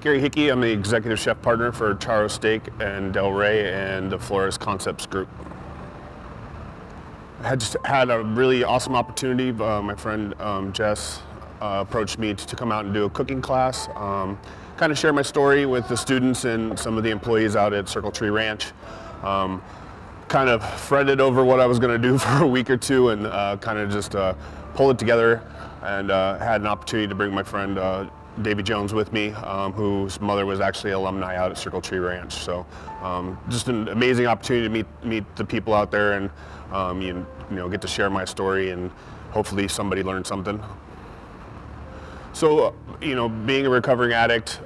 Gary Hickey, I'm the executive chef partner for Charro Steak and Del Rey and the Flores Concepts Group. I had just had a really awesome opportunity. My friend Jess approached me to come out and do a cooking class, kind of share my story with the students and some of the employees out at Circle Tree Ranch. Kind of fretted over what I was going to do for a week or two and kind of just pull it together, and had an opportunity to bring my friend Davy Jones with me, whose mother was actually an alumni out at Circle Tree Ranch. So just an amazing opportunity to meet the people out there and you know, get to share my story, and hopefully somebody learned something. So, you know, being a recovering addict,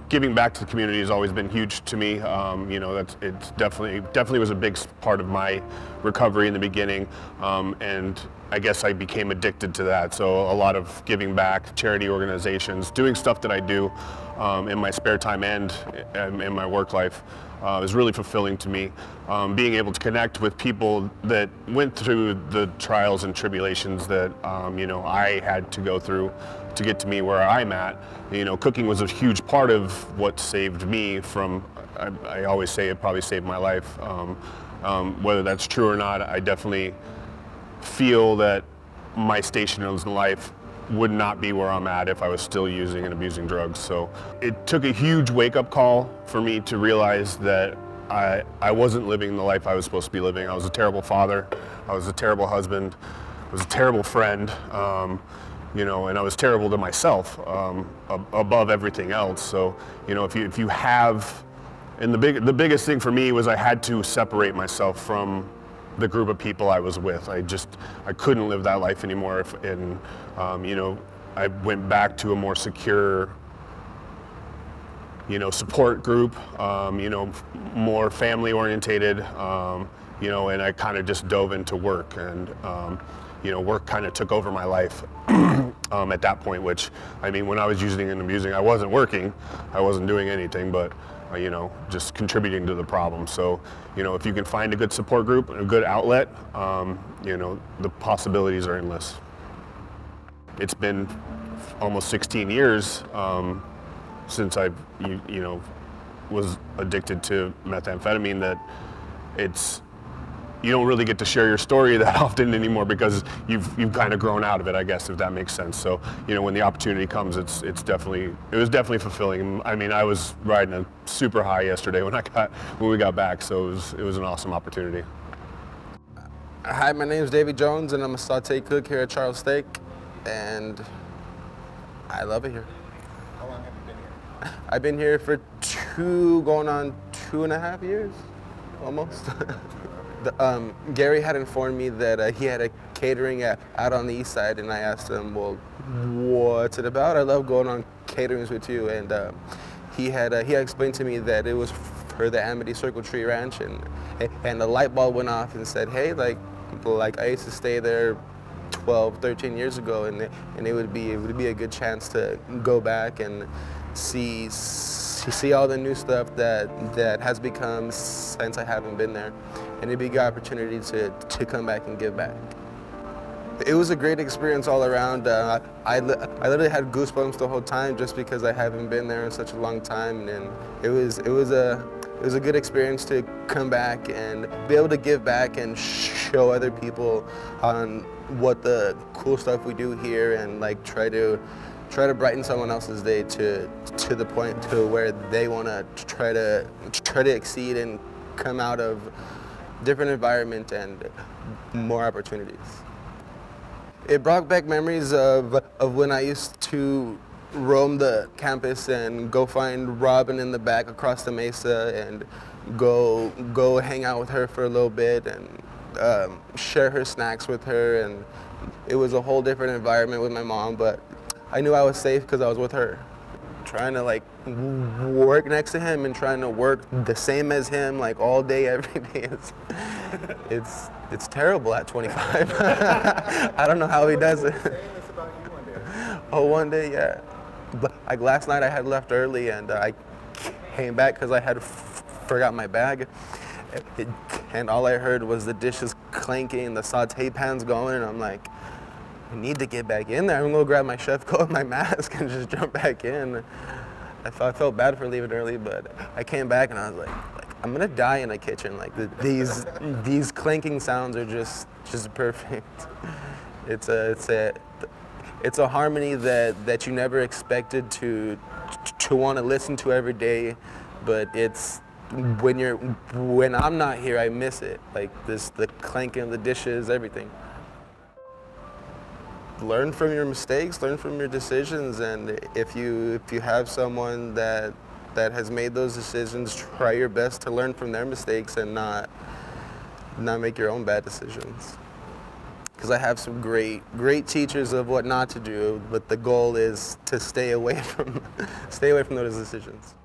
giving back to the community has always been huge to me. You know, it's definitely was a big part of my recovery in the beginning, and I guess I became addicted to that. So a lot of giving back, charity organizations, doing stuff that I do in my spare time and in my work life is really fulfilling to me. Being able to connect with people that went through the trials and tribulations that you know, I had to go through to get to me where I'm at. You know, cooking was a huge part of what saved me from, I always say it probably saved my life. Whether that's true or not, I definitely feel that my station in life would not be where I'm at if I was still using and abusing drugs. So it took a huge wake-up call for me to realize that I wasn't living the life I was supposed to be living. I was a terrible father, I was a terrible husband, I was a terrible friend, you know, and I was terrible to myself above everything else. So, you know, if you have, and the biggest thing for me was I had to separate myself from the group of people I was with. I couldn't live that life anymore. And you know, I went back to a more secure, you know, support group, you know, more family orientated, you know, and I kind of just dove into work, and you know, work kind of took over my life at that point, which, I mean, when I was using and abusing, I wasn't working, I wasn't doing anything, but you know, just contributing to the problem. So, you know, if you can find a good support group and a good outlet, you know, the possibilities are endless. It's been almost 16 years since I, you know, was addicted to methamphetamine, that you don't really get to share your story that often anymore, because you've kind of grown out of it, I guess, if that makes sense. So, you know, when the opportunity comes, it was definitely fulfilling. I mean, I was riding a super high yesterday when we got back, so it was an awesome opportunity. Hi, my name is Davy Jones, and I'm a saute cook here at Charro Steak, and I love it here. How long have you been here? I've been here for going on 2.5 years, almost. Gary had informed me that he had a catering out on the east side, and I asked him, well, what's it about? I love going on caterings with you. And he had explained to me that it was for the Amity Circle Tree Ranch, and the light bulb went off and said, hey, like I used to stay there 12, 13 years ago, and it would be a good chance to go back and see all the new stuff that has become since I haven't been there, and it'd be a good opportunity to come back and give back. It was a great experience all around. I literally had goosebumps the whole time just because I haven't been there in such a long time, and it was a good experience to come back and be able to give back and show other people on what the cool stuff we do here, and like try to brighten someone else's day to the point to where they want to try to exceed and come out of different environment and more opportunities. It brought back memories of when I used to roam the campus and go find Robin in the back across the mesa and go hang out with her for a little bit and share her snacks with her. And it was a whole different environment with my mom, but I knew I was safe because I was with her. Trying to like work next to him and trying to work the same as him like all day, every day. It's terrible at 25. I don't know how he does it. Saying this about you one day. Oh, one day, yeah. But like last night I had left early, and I came back because I had forgot my bag. And all I heard was the dishes clanking, the saute pans going, and I'm like, I need to get back in there. I'm gonna go grab my chef coat and my mask and just jump back in. I felt bad for leaving early, but I came back and I was like I'm gonna die in a kitchen. Like these clanking sounds are just perfect. It's a harmony that you never expected to want to listen to every day, but it's when I'm not here, I miss it. Like the clanking of the dishes, everything. Learn from your mistakes, learn from your decisions, and if you have someone that has made those decisions, try your best to learn from their mistakes and not make your own bad decisions. Because I have some great teachers of what not to do, but the goal is to stay away from those decisions.